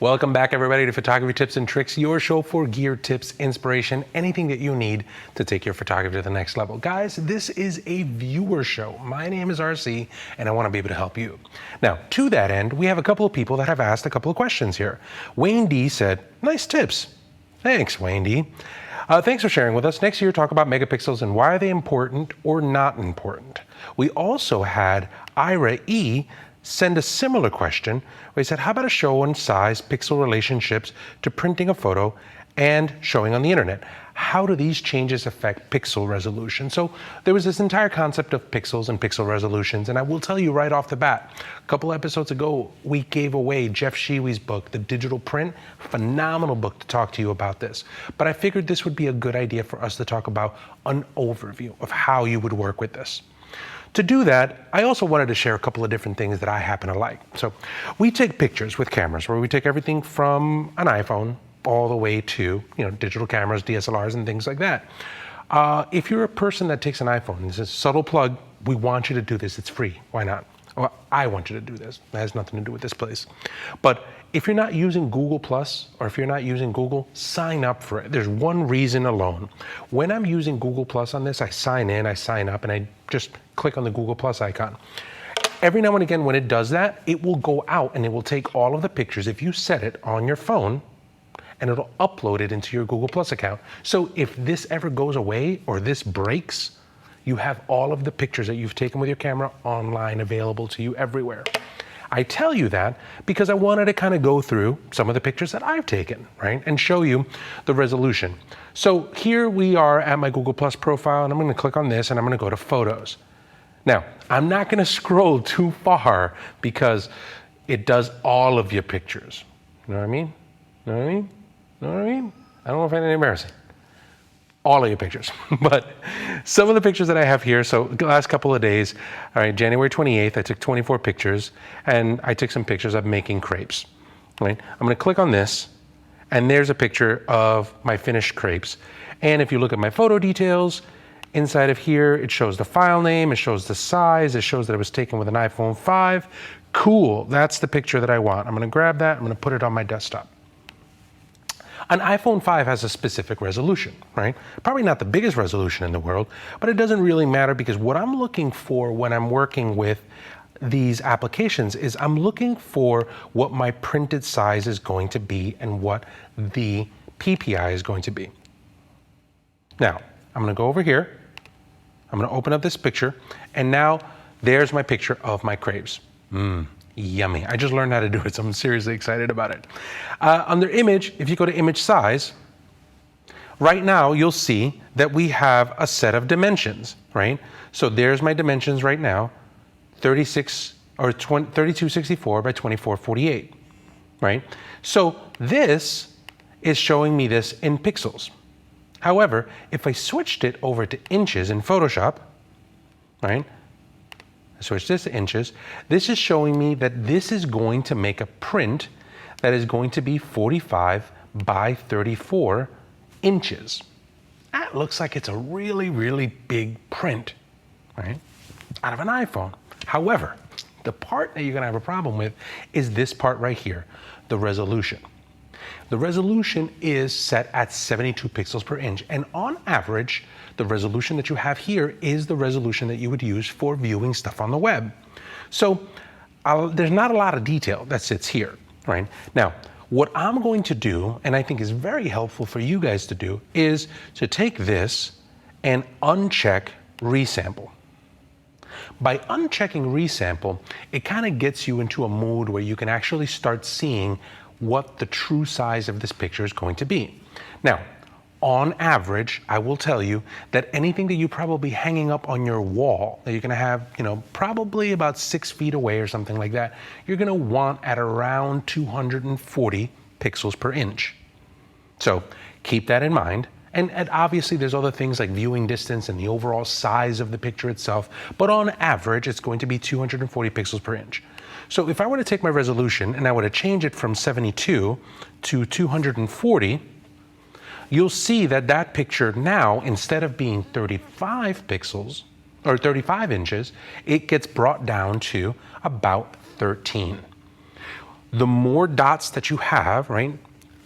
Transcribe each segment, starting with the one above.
Welcome back, everybody, to Photography Tips and Tricks, your show for gear, tips, inspiration, anything that you need to take your photography to the next level. Guys, this is a viewer show. My name is RC, and I want to be able to help you. Now, to that end, we have a couple of people that have asked a couple of questions here. Wayne D said, nice tips. Thanks, Wayne D. Thanks for sharing with us. Next year, talk about megapixels and why are they important or not important. We also had Ira E send a similar question where he said, how about a show on size, pixel relationships to printing a photo and showing on the internet? How do these changes affect pixel resolution? So there was this entire concept of pixels and pixel resolutions, and I will tell you right off the bat, a couple episodes ago, we gave away Jeff Sheewy's book, The Digital Print, phenomenal book to talk to you about this. But I figured this would be a good idea for us to talk about an overview of how you would work with this. To do that, I also wanted to share a couple of different things that I happen to like. So we take pictures with cameras where we take everything from an iPhone all the way to digital cameras, DSLRs, and things like that. If you're a person that takes an iPhone, this is a subtle plug, we want you to do this. It's free. Why not? Well, I want you to do this. It has nothing to do with this place. But if you're not using Google Plus, or if you're not using Google, sign up for it. There's one reason alone. When I'm using Google Plus on this, I sign in, I sign up, and I just click on the Google Plus icon. Every now and again, when it does that, it will go out and it will take all of the pictures, if you set it on your phone, and it'll upload it into your Google Plus account. So if this ever goes away or this breaks, you have all of the pictures that you've taken with your camera online available to you everywhere. I tell you that because I wanted to kind of go through some of the pictures that I've taken, right? And show you the resolution. So here we are at my Google Plus profile, and I'm gonna click on this and I'm gonna go to Photos. Now, I'm not gonna scroll too far because it does all of your pictures. You know what I mean? You know what I mean? You know what I mean? I don't know if I'm embarrassing. All of your pictures, but some of the pictures that I have here, so the last couple of days, all right, January 28th, I took 24 pictures, and I took some pictures of making crepes, right? I'm gonna click on this, and there's a picture of my finished crepes. And if you look at my photo details, inside of here, it shows the file name, it shows the size, it shows that it was taken with an iPhone 5. Cool, that's the picture that I want. I'm gonna grab that, I'm gonna put it on my desktop. An iPhone 5 has a specific resolution, right? Probably not the biggest resolution in the world, but it doesn't really matter because what I'm looking for when I'm working with these applications is I'm looking for what my printed size is going to be and what the PPI is going to be. Now, I'm gonna go over here, I'm gonna open up this picture, and now there's my picture of my crepes. Yummy. I just learned how to do it, so I'm seriously excited about it. Under image, if you go to image size, right now you'll see that we have a set of dimensions, right? So there's my dimensions right now, 3264 by 2448, right? So this is showing me this in pixels. However, if I switched it over to inches in Photoshop, right? Switch this to inches. This is showing me that this is going to make a print that is going to be 45 by 34 inches. That looks like it's a really, really big print, right? Out of an iPhone. However, the part that you're gonna have a problem with is this part right here, the resolution. The resolution is set at 72 pixels per inch, and on average, the resolution that you have here is the resolution that you would use for viewing stuff on the web. So there's not a lot of detail that sits here, right? Now, what I'm going to do, and I think is very helpful for you guys to do, is to take this and uncheck resample. By unchecking resample, it kind of gets you into a mood where you can actually start seeing what the true size of this picture is going to be. Now, on average, I will tell you that anything that you probably hanging up on your wall that you're gonna have, probably about 6 feet away or something like that, you're gonna want at around 240 pixels per inch. So keep that in mind. And obviously there's other things like viewing distance and the overall size of the picture itself, but on average, it's going to be 240 pixels per inch. So if I were to take my resolution and I were to change it from 72 to 240, you'll see that that picture now, instead of being 35 pixels or 35 inches, it gets brought down to about 13. the more dots that you have, right,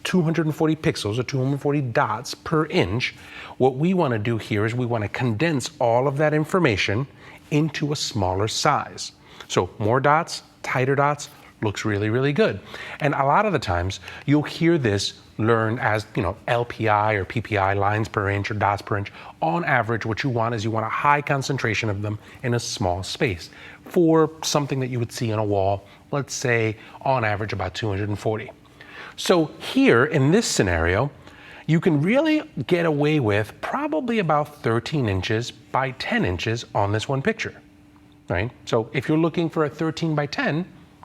240 pixels or 240 dots per inch, what we want to do here is we want to condense all of that information into a smaller size. So more dots, tighter dots, looks really, really good. And a lot of the times you'll hear this learned as, LPI or PPI, lines per inch or dots per inch. On average, what you want is you want a high concentration of them in a small space for something that you would see on a wall, let's say on average about 240. So here in this scenario, you can really get away with probably about 13 inches by 10 inches on this one picture, right? So if you're looking for a 13 by 10,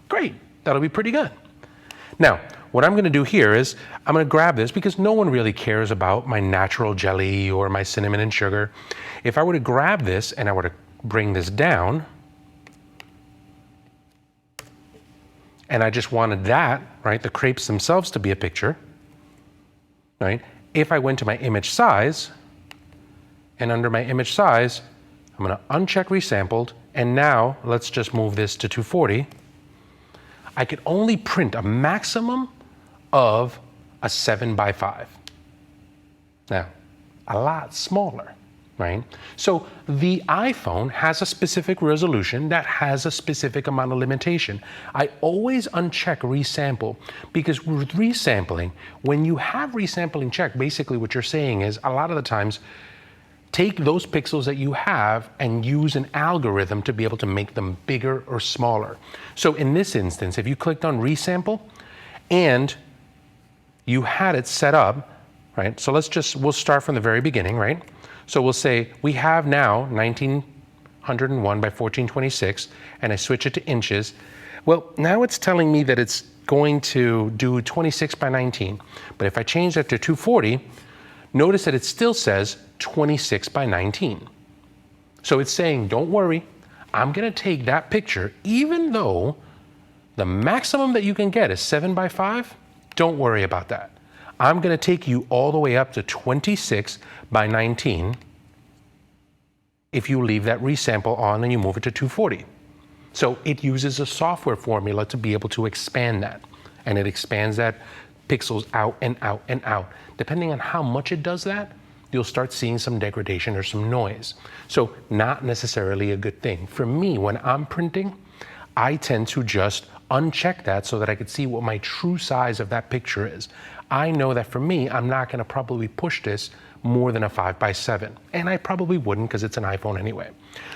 great, that'll be pretty good. Now, what I'm gonna do here is I'm gonna grab this because no one really cares about my natural jelly or my cinnamon and sugar. If I were to grab this and I were to bring this down, and I just wanted that, right, the crepes themselves to be a picture, right? If I went to my image size, and under my image size, I'm gonna uncheck resampled, and now let's just move this to 240. I could only print a maximum of a 7 by 5. Now, a lot smaller, right? So the iPhone has a specific resolution that has a specific amount of limitation. I always uncheck resample because with resampling, when you have resampling checked, basically what you're saying is a lot of the times, take those pixels that you have and use an algorithm to be able to make them bigger or smaller. So in this instance, if you clicked on resample and you had it set up, right? So we'll start from the very beginning, right? So we'll say we have now 1901 by 1426, and I switch it to inches. Well, now it's telling me that it's going to do 26 by 19. But if I change that to 240, notice that it still says 26 by 19. So it's saying, don't worry, I'm gonna take that picture, even though the maximum that you can get is 7 by 5, don't worry about that. I'm gonna take you all the way up to 26 by 19 if you leave that resample on and you move it to 240. So it uses a software formula to be able to expand that. And it expands that pixels out and out and out. Depending on how much it does that, you'll start seeing some degradation or some noise. So not necessarily a good thing. For me, when I'm printing, I tend to just uncheck that so that I could see what my true size of that picture is. I know that for me, I'm not gonna probably push this more than a 5 by 7. And I probably wouldn't because it's an iPhone anyway.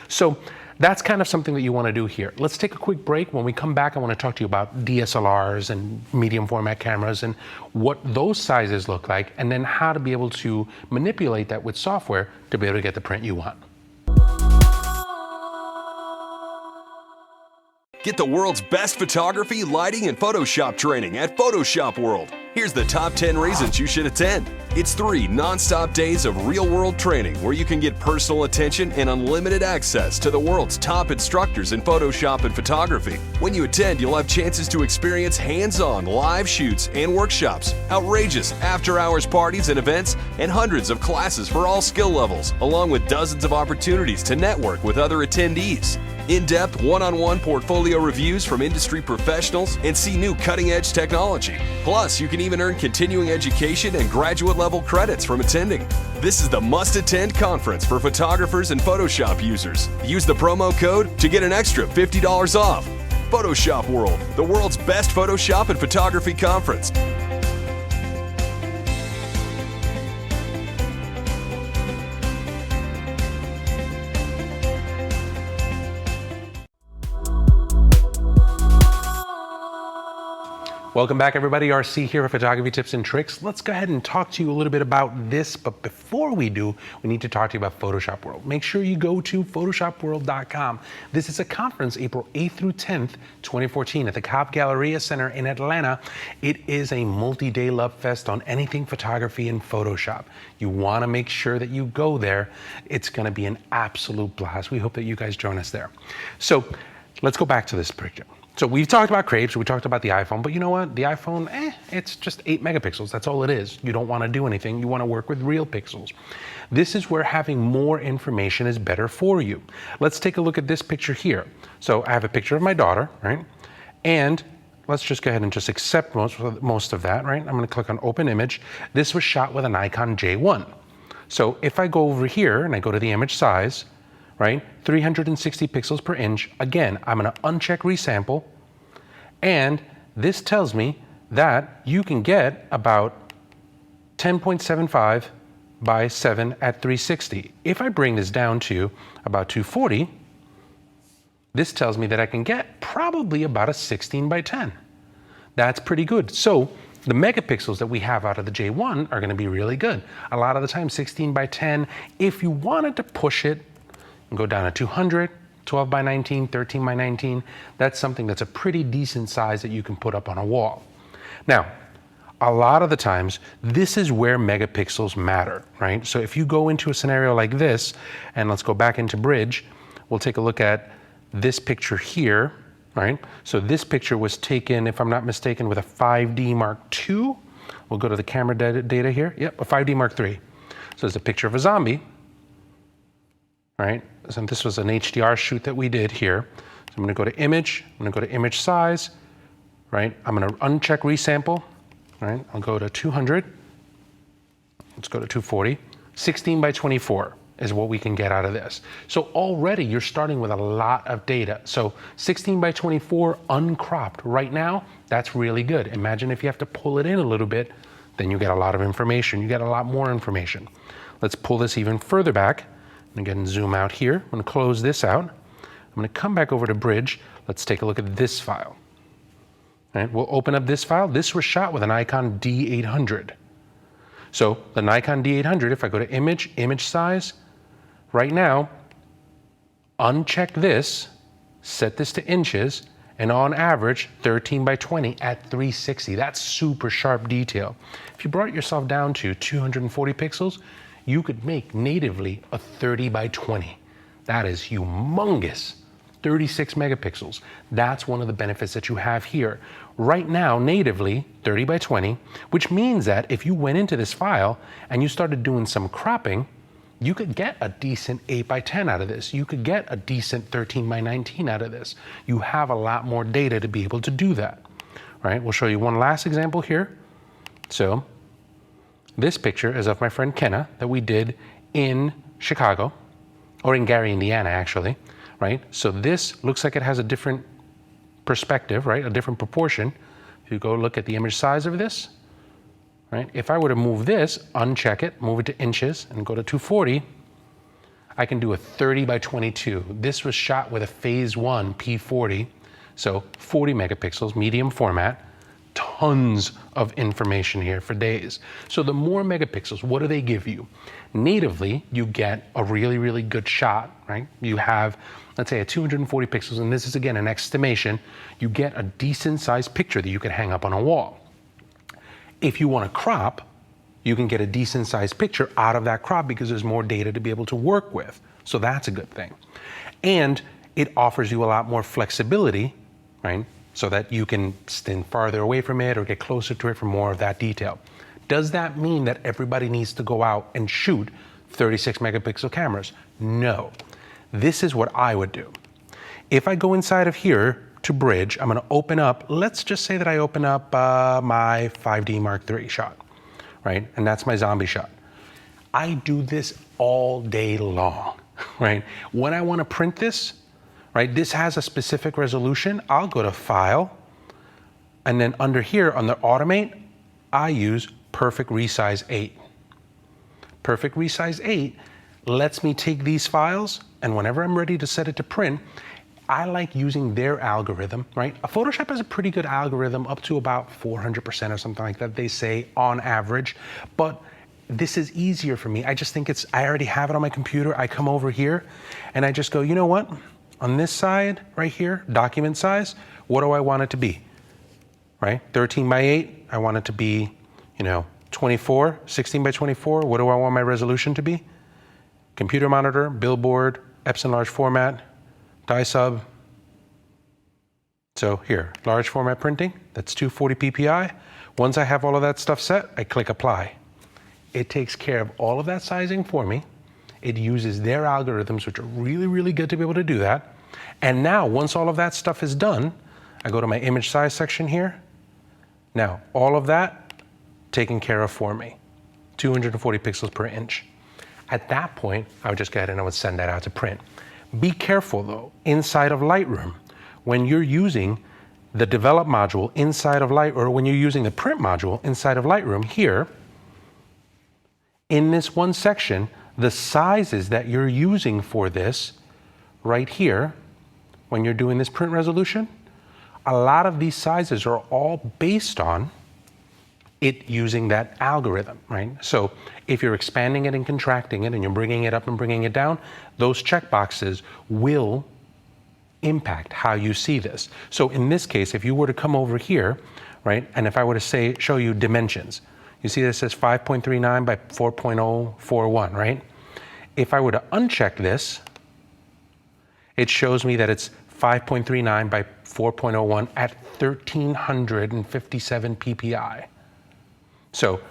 So that's kind of something that you wanna do here. Let's take a quick break. When we come back, I wanna talk to you about DSLRs and medium format cameras and what those sizes look like, and then how to be able to manipulate that with software to be able to get the print you want. Get the world's best photography, lighting, and Photoshop training at Photoshop World. Here's the top 10 reasons you should attend. It's 3 non-stop days of real-world training where you can get personal attention and unlimited access to the world's top instructors in Photoshop and photography. When you attend, you'll have chances to experience hands-on live shoots and workshops, outrageous after-hours parties and events, and hundreds of classes for all skill levels, along with dozens of opportunities to network with other attendees. In-depth, one-on-one portfolio reviews from industry professionals and see new cutting-edge technology. Plus, you can even earn continuing education and graduate-level credits from attending. This is the must-attend conference for photographers and Photoshop users. Use the promo code to get an extra $50 off. Photoshop World, the world's best Photoshop and photography conference. Welcome back, everybody. RC here for Photography Tips and Tricks. Let's go ahead and talk to you a little bit about this, but before we do, we need to talk to you about Photoshop World. Make sure you go to photoshopworld.com. This is a conference April 8th through 10th, 2014 at the Cobb Galleria Center in Atlanta. It is a multi-day love fest on anything photography and Photoshop. You want to make sure that you go there. It's going to be an absolute blast. We hope that you guys join us there. So let's go back to this picture. So we've talked about crepes, we talked about the iPhone, but you know what? The iPhone, it's just 8 megapixels. That's all it is. You don't want to do anything. You want to work with real pixels. This is where having more information is better for you. Let's take a look at this picture here. So I have a picture of my daughter, right? And let's just go ahead and just accept most of that, right? I'm gonna click on open image. This was shot with a Nikon J1. So if I go over here and I go to the image size, right? 360 pixels per inch. Again, I'm gonna uncheck resample, and this tells me that you can get about 10.75 by 7 at 360. If I bring this down to about 240, this tells me that I can get probably about a 16 by 10. That's pretty good. So the megapixels that we have out of the J1 are gonna be really good. A lot of the time, 16 by 10. If you wanted to push it and go down to 200, 12 by 19, 13 by 19, that's something that's a pretty decent size that you can put up on a wall. Now, a lot of the times, this is where megapixels matter, right? So if you go into a scenario like this, and let's go back into Bridge, we'll take a look at this picture here, right? So this picture was taken, if I'm not mistaken, with a 5D Mark II. We'll go to the camera data here. Yep, a 5D Mark III. So it's a picture of a zombie, right? So this was an HDR shoot that we did here. So I'm gonna go to image, I'm gonna go to image size, right? I'm gonna uncheck resample, right? I'll go to 200. Let's go to 240. 16 by 24 is what we can get out of this. So already you're starting with a lot of data. So 16 by 24 uncropped right now, that's really good. Imagine if you have to pull it in a little bit, then you get a lot of information. You get a lot more information. Let's pull this even further back. I'm gonna again zoom out here. I'm gonna close this out. I'm gonna come back over to Bridge. Let's take a look at this file. All right, we'll open up this file. This was shot with a Nikon D800. So the Nikon D800, if I go to image, image size, right now, uncheck this, set this to inches, and on average, 13 by 20 at 360. That's super sharp detail. If you brought yourself down to 240 pixels, you could make natively a 30 by 20. That is humongous. 36 megapixels. That's one of the benefits that you have here. Right now, natively, 30 by 20, which means that if you went into this file and you started doing some cropping, you could get a decent 8 by 10 out of this. You could get a decent 13 by 19 out of this. You have a lot more data to be able to do that. All right, we'll show you one last example here. So this picture is of my friend Kenna that we did in Chicago, or in Gary, Indiana, actually, right? So this looks like it has a different perspective, right? A different proportion. If you go look at the image size of this, right? If I were to move this, uncheck it, move it to inches, and go to 240, I can do a 30 by 22. This was shot with a phase 1 P40, so 40 megapixels, medium format. Tons of information here for days. So the more megapixels, what do they give you? Natively, you get a really, really good shot, right? You have, let's say, a 240 pixels, and this is again an estimation. You get a decent sized picture that you can hang up on a wall. If you want to crop, you can get a decent sized picture out of that crop because there's more data to be able to work with. So that's a good thing. And it offers you a lot more flexibility, right? So that you can stand farther away from it or get closer to it for more of that detail. Does that mean that everybody needs to go out and shoot 36 megapixel cameras? No. This is what I would do. If I go inside of here to Bridge, I'm gonna open up, let's just say that I open up my 5D Mark III shot, right? And that's my zombie shot. I do this all day long, right? When I wanna print this, right, this has a specific resolution. I'll go to File, and then under here, under Automate, I use Perfect Resize 8. Perfect Resize 8 lets me take these files, and whenever I'm ready to set it to print, I like using their algorithm, right? Photoshop has a pretty good algorithm, up to about 400% or something like that, they say on average, but this is easier for me. I just think I already have it on my computer. I come over here, and I just go, you know what? On this side right here, document size, what do I want it to be, right? 13 by 8, I want it to be, 24, 16 by 24. What do I want my resolution to be? Computer monitor, billboard, Epson large format, die sub. So here, large format printing, that's 240 PPI. Once I have all of that stuff set, I click apply. It takes care of all of that sizing for me. It uses their algorithms, which are really, really good to be able to do that. And now, once all of that stuff is done, I go to my image size section here. Now, all of that taken care of for me, 240 pixels per inch. At that point, I would just go ahead and I would send that out to print. Be careful though, inside of Lightroom, when you're using the develop module inside of or when you're using the print module inside of Lightroom here, in this one section, the sizes that you're using for this right here, when you're doing this print resolution, a lot of these sizes are all based on it using that algorithm, right? So if you're expanding it and contracting it and you're bringing it up and bringing it down, those checkboxes will impact how you see this. So in this case, if you were to come over here, right, and if I were to show you dimensions, you see this says 5.39 by 4.041, right? If I were to uncheck this, it shows me that it's 5.39 by 4.01 at 1357 ppi. So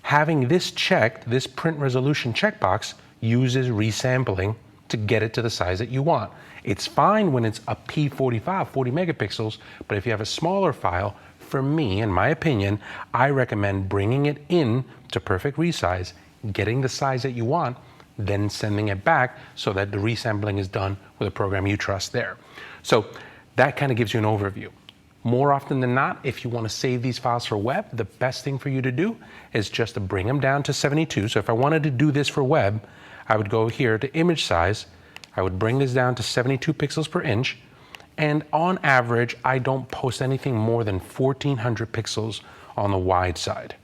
having this checked, this print resolution checkbox uses resampling to get it to the size that you want. It's fine when it's a P45, 40 megapixels, but if you have a smaller file, for me, in my opinion, I recommend bringing it in to perfect resize, getting the size that you want, then sending it back so that the resampling is done with a program you trust there. So that kind of gives you an overview. More often than not, if you want to save these files for web, the best thing for you to do is just to bring them down to 72. So if I wanted to do this for web, I would go here to image size. I would bring this down to 72 pixels per inch. And on average, I don't post anything more than 1400 pixels on the wide side.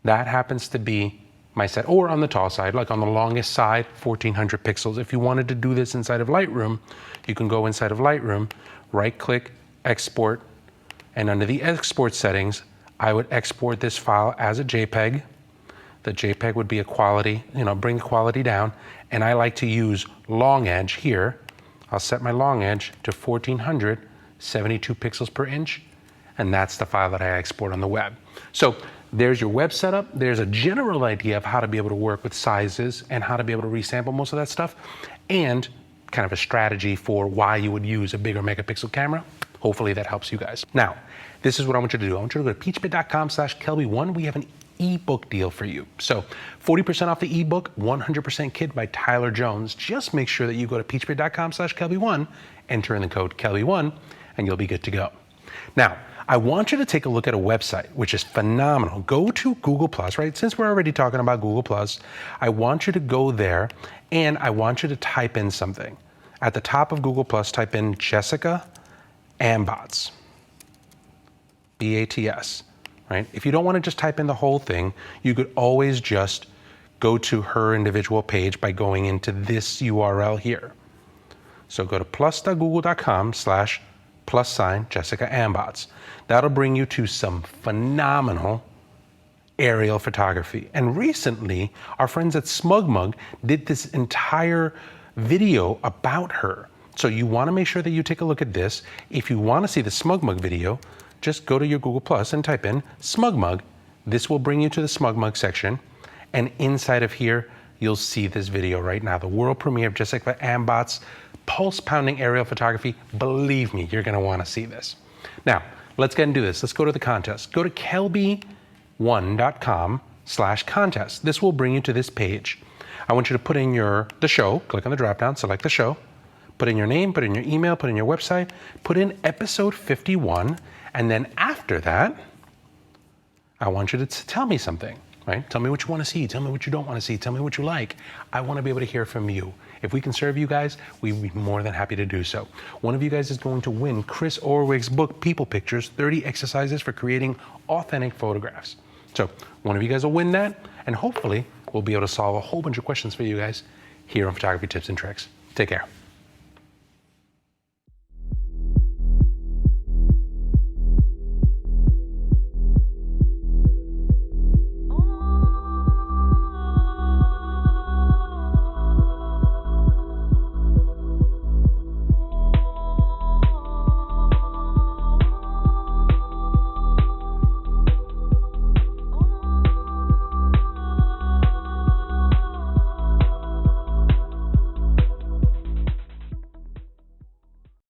That happens to be my set, or on the tall side, like on the longest side, 1400 pixels. If you wanted to do this inside of Lightroom, you can go inside of Lightroom, right click, export, and under the export settings, I would export this file as a JPEG. The JPEG would be a quality, bring the quality down, and I like to use long edge here. I'll set my long edge to 1400, 72 pixels per inch, and that's the file that I export on the web. So there's your web setup. There's a general idea of how to be able to work with sizes and how to be able to resample most of that stuff, and kind of a strategy for why you would use a bigger megapixel camera. Hopefully that helps you guys. Now, this is what I want you to do. I want you to go to peachpit.com/KelbyOne. We have an ebook deal for you. So 40% off the ebook, 100% Kid by Tyler Jones. Just make sure that you go to peachpit.com/KelbyOne, enter in the code KelbyOne, and you'll be good to go. Now, I want you to take a look at a website, which is phenomenal. Go to Google+, right? Since we're already talking about Google+, I want you to go there and I want you to type in something. At the top of Google+, type in Jessica Ambots, B-A-T-S, right? If you don't want to just type in the whole thing, you could always just go to her individual page by going into this URL here. So go to plus.google.com/+Jessica Ambots. That'll bring you to some phenomenal aerial photography. And recently, our friends at SmugMug did this entire video about her. So you want to make sure that you take a look at this. If you want to see the SmugMug video, just go to your Google Plus and type in SmugMug. This will bring you to the SmugMug section. And inside of here, you'll see this video right now, the world premiere of Jessica Ambots' pulse-pounding aerial photography. Believe me, you're going to want to see this. Now, let's get into this. Let's go to the contest. Go to KelbyOne.com/contest. This will bring you to this page. I want you to put in the show, click on the drop-down, select the show, put in your name, put in your email, put in your website, put in episode 51, and then after that, I want you to tell me something, right? Tell me what you want to see, tell me what you don't want to see, tell me what you like. I want to be able to hear from you. If we can serve you guys, we'd be more than happy to do so. One of you guys is going to win Chris Orwig's book, People Pictures, 30 Exercises for Creating Authentic Photographs. So one of you guys will win that, and hopefully we'll be able to solve a whole bunch of questions for you guys here on Photography Tips and Tricks. Take care.